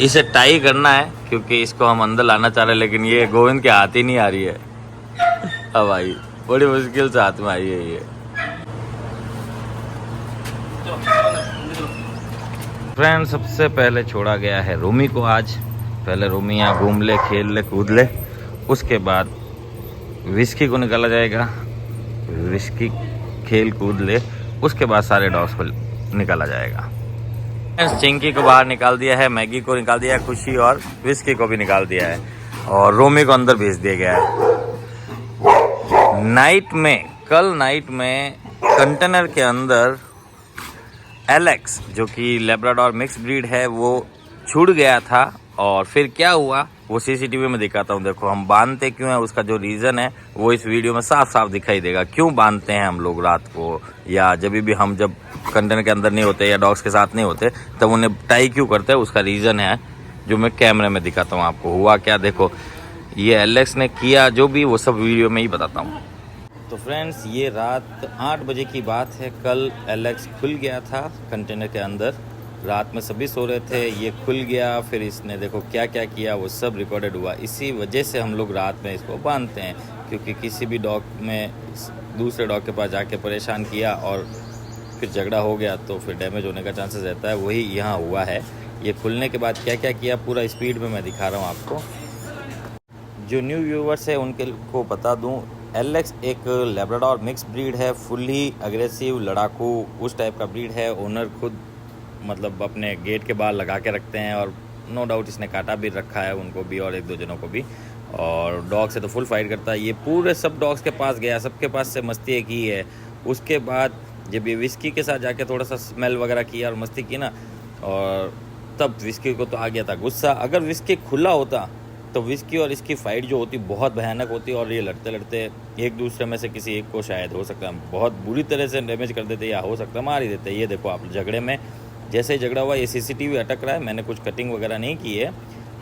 इसे टाई करना है क्योंकि इसको हम अंदर लाना चाह रहे हैं, लेकिन ये गोविंद के हाथ ही नहीं आ रही है। अब आई, बड़ी मुश्किल से हाथ में आई है ये। फ्रेंड, सबसे पहले छोड़ा गया है रोमी को। आज पहले रोमी यहाँ घूम ले, खेल ले, कूद ले, उसके बाद विस्की को निकाला जाएगा। विस्की खेल कूद ले, उसके बाद सारे डॉग्स को निकाला जाएगा। चिंकी को बाहर निकाल दिया है, मैगी को निकाल दिया है, खुशी और विस्की को भी निकाल दिया है, और रोमी को अंदर भेज दिया गया है। कल नाइट में कंटेनर के अंदर एलेक्स, जो कि लेब्राडोर मिक्स ब्रीड है, वो छूट गया था। और फिर क्या हुआ वो सीसीटीवी में दिखाता हूँ। देखो, हम बांधते क्यों हैं, उसका जो रीज़न है वो इस वीडियो में साफ साफ दिखाई देगा। क्यों बांधते हैं हम लोग रात को, या जब कंटेनर के अंदर नहीं होते या डॉग्स के साथ नहीं होते तब उन्हें टाई क्यों करते हैं, उसका रीज़न है जो मैं कैमरे में दिखाता हूँ आपको। हुआ क्या, देखो, ये एलेक्स ने किया जो भी, वो सब वीडियो में ही बताता हूँ। तो फ्रेंड्स, ये रात 8 बजे की बात है। कल एलेक्स खुल गया था कंटेनर के अंदर। रात में सभी सो रहे थे, ये खुल गया। फिर इसने देखो क्या क्या किया, वो सब रिकॉर्डेड हुआ। इसी वजह से हम लोग रात में इसको बांधते हैं, क्योंकि किसी भी डॉग में दूसरे डॉग के पास जाके परेशान किया और फिर झगड़ा हो गया तो फिर डैमेज होने का चांसेस रहता है। वही यहाँ हुआ है। ये खुलने के बाद क्या क्या किया पूरा स्पीड में मैं दिखा रहा हूँ आपको। जो न्यू व्यूवर्स है उनके को बता दूँ, एलेक्स एक लेब्राडोर मिक्स ब्रीड है, फुल्ली अग्रेसिव लड़ाकू उस टाइप का ब्रीड है। ओनर खुद मतलब अपने गेट के बाहर लगा के रखते हैं, और नो डाउट इसने काटा भी रखा है उनको भी और एक दो जनों को भी। और डॉग से तो फुल फाइट करता है। ये पूरे सब डॉग्स के पास गया, सबके पास से मस्ती की है। उसके बाद जब ये विस्की के साथ जाके थोड़ा सा स्मेल वगैरह किया और मस्ती की ना, और तब विस्की को तो आ गया था गुस्सा। अगर विस्की खुला होता तो विस्की और इसकी फ़ाइट जो होती बहुत भयानक होती, और ये लड़ते लड़ते एक दूसरे में से किसी एक को शायद हो सकता है बहुत बुरी तरह से डैमेज कर देते, या हो सकता है मार ही देते। ये देखो आप, झगड़े में जैसे ही झगड़ा हुआ, ये सीसीटीवी अटक रहा है। मैंने कुछ कटिंग वगैरह नहीं की है,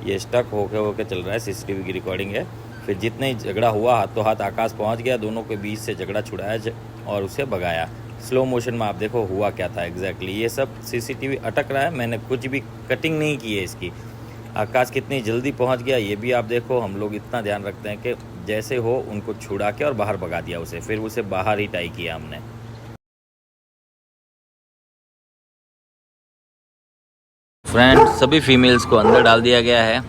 ये स्टक होके चल रहा है, सीसीटीवी की रिकॉर्डिंग है। फिर जितने ही झगड़ा हुआ, हाथों हाथ आकाश पहुंच गया, दोनों के बीच से झगड़ा छुड़ाया और उसे भगाया। स्लो मोशन में आप देखो हुआ क्या था एग्जैक्टली। ये सब सीसीटीवी अटक रहा है, मैंने कुछ भी कटिंग नहीं की है इसकी। आकाश कितनी जल्दी पहुंच गया ये भी आप देखो। हम लोग इतना ध्यान रखते हैं कि जैसे हो उनको छुड़ा के और बाहर भगा दिया उसे, फिर उसे बाहर ही टाई किया हमने। फ्रेंड, सभी फीमेल्स को अंदर डाल दिया गया है।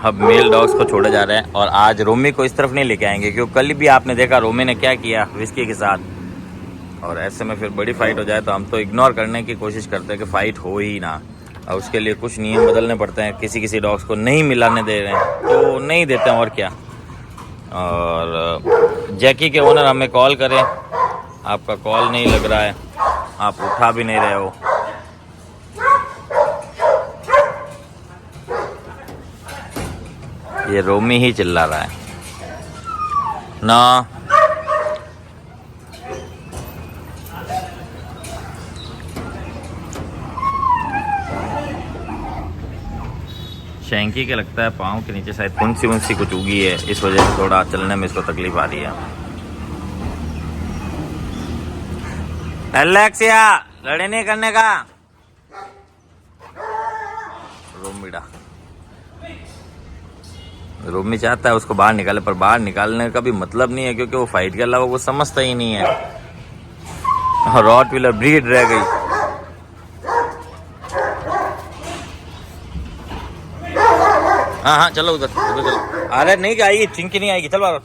अब मेल डॉग्स को छोड़े जा रहे हैं, और आज रोमी को इस तरफ नहीं लेके आएंगे, क्योंकि कल भी आपने देखा रोमी ने क्या किया विस्की के साथ। और ऐसे में फिर बड़ी फाइट हो जाए तो हम तो इग्नोर करने की कोशिश करते हैं कि फ़ाइट हो ही ना। और उसके लिए कुछ नियम बदलने पड़ते हैं। किसी डॉग्स को नहीं मिलाने दे रहे हैं तो नहीं देते हैं, और क्या। और जैकी के ओनर हमें कॉल करें, आपका कॉल नहीं लग रहा है, आप उठा भी नहीं रहे हो। ये रोमी ही चिल्ला रहा है ना। शैंकी के लगता है पाँव के नीचे शायद फुंसी कुछ उगी है, इस वजह से थोड़ा चलने में इसको तकलीफ आ रही है। एलेक्सिया, लड़े नहीं करने का। रोमी चाहता है उसको बाहर निकाले, पर बाहर निकालने का भी मतलब नहीं है, क्योंकि वो फाइट के अलावा वो समझता ही नहीं है। रॉटविलर ब्रीड रह गई। हाँ, चलो उधर चलो। अरे नहीं आएगी, चिंकी नहीं आएगी, चल बाहर।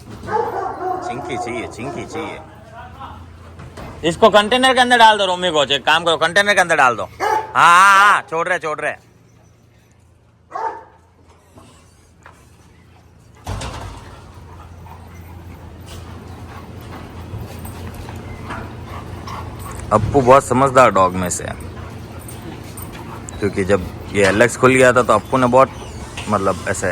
चिंकी चाहिए। इसको कंटेनर के अंदर डाल दो। रोमी को एक काम करो, कंटेनर के अंदर डाल दो। हाँ, छोड़ रहे। अप्पू बहुत समझदार डॉग में से है, क्योंकि जब ये एलेक्स खुल गया था तो अप्पू ने बहुत मतलब ऐसे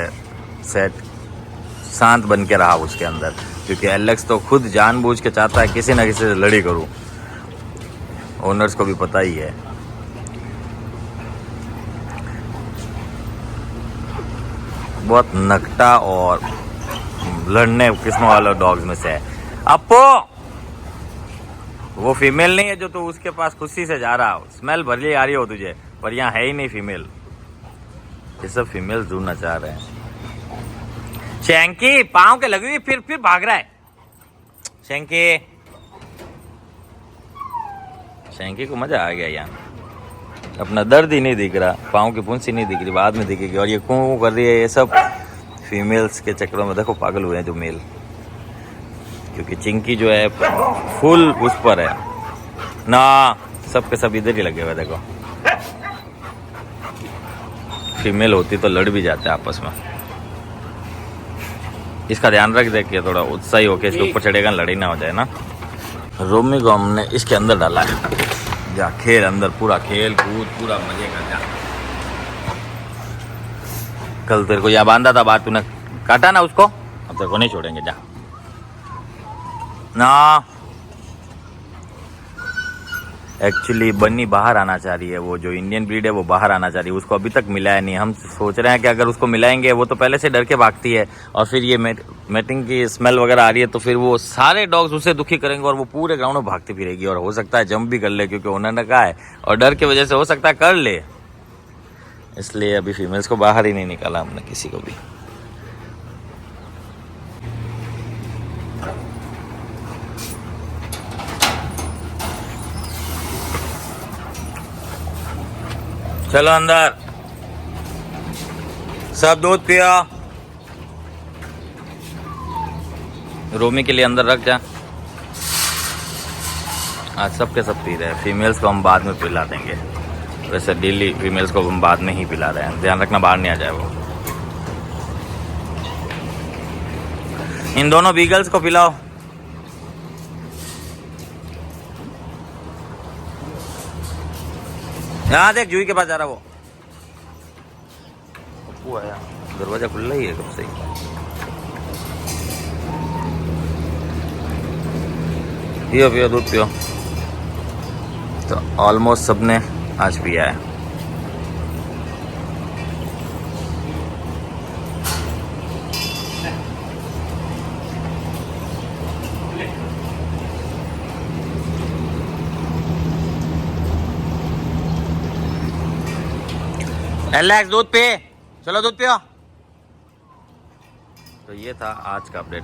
शांत बन के रहा उसके अंदर, क्योंकि एलेक्स तो खुद जानबूझ के चाहता है किसी ना किसी से लड़ी करूं। ओनर्स को भी पता ही है। बहुत नकटा और लड़ने किस्मों वाला डॉग्स में से है। अप्पू, वो फीमेल नहीं है जो तू उसके पास खुशी से जा रहा हो। स्मेल भली आ रही हो तुझे, पर यहाँ है ही नहीं फीमेल। ये सब फीमेल ढूंढना चाह रहे हैं। शैंकी पाँव के लगी हुई फिर भाग रहा है। शैंकी को मजा आ गया यहाँ। अपना दर्द ही नहीं दिख रहा, पाँव की पूंछी नहीं दिख रही, बाद में दिखेगी। और ये कूं कर रही है, ये सब फीमेल्स के चक्करों में देखो पागल हुए हैं जो मेल, क्योंकि चिंकी जो है फुल उस पर है ना। सब के सब इधर ही लगे हुए देखो। फीमेल होती तो लड़ भी जाते आपस में। इसका ध्यान रख दे कि थोड़ा उत्साही होके इसके ऊपर चढ़ेगा, लड़ाई ना हो जाए ना। रोमी को हमने इसके अंदर डाला है। जा खेल अंदर, पूरा खेल कूद, पूरा मजे कर जा। कल तेरे को या बांधा था, बात तूने काटा ना उसको, अब तेरे को नहीं छोड़ेंगे। जा ना। एक्चुअली बन्नी बाहर आना चाह रही है, वो जो इंडियन ब्रीड है वो बाहर आना चाह रही है। उसको अभी तक मिला है नहीं। हम सोच रहे हैं कि अगर उसको मिलाएंगे, वो तो पहले से डर के भागती है, और फिर ये मेटिंग की स्मेल वगैरह आ रही है, तो फिर वो सारे डॉग्स उसे दुखी करेंगे और वो पूरे ग्राउंड में भागती फिरेगी। और हो सकता है जंप भी कर ले, क्योंकि उन्होंने कहा है, और डर की वजह से हो सकता है कर ले। इसलिए अभी फीमेल्स को बाहर ही नहीं निकाला हमने किसी को भी। चलो अंदर, सब दूध पियो। रोमी के लिए अंदर रख जा। आज सब के सब पी रहे हैं। फीमेल्स को हम बाद में पिला देंगे। वैसे डेली फीमेल्स को हम बाद में ही पिला रहे हैं, ध्यान रखना बाहर नहीं आ जाए वो। इन दोनों बीगल्स को पिलाओ। यहाँ देख, जूही के पास जा रहा वो आया। दरवाजा खुला ही है कब से। पियो पियो, दूध पियो। तो ऑलमोस्ट सबने आज पिया है। एलेक्स दूध पे, चलो दूध पियो। तो ये था आज का अपडेट।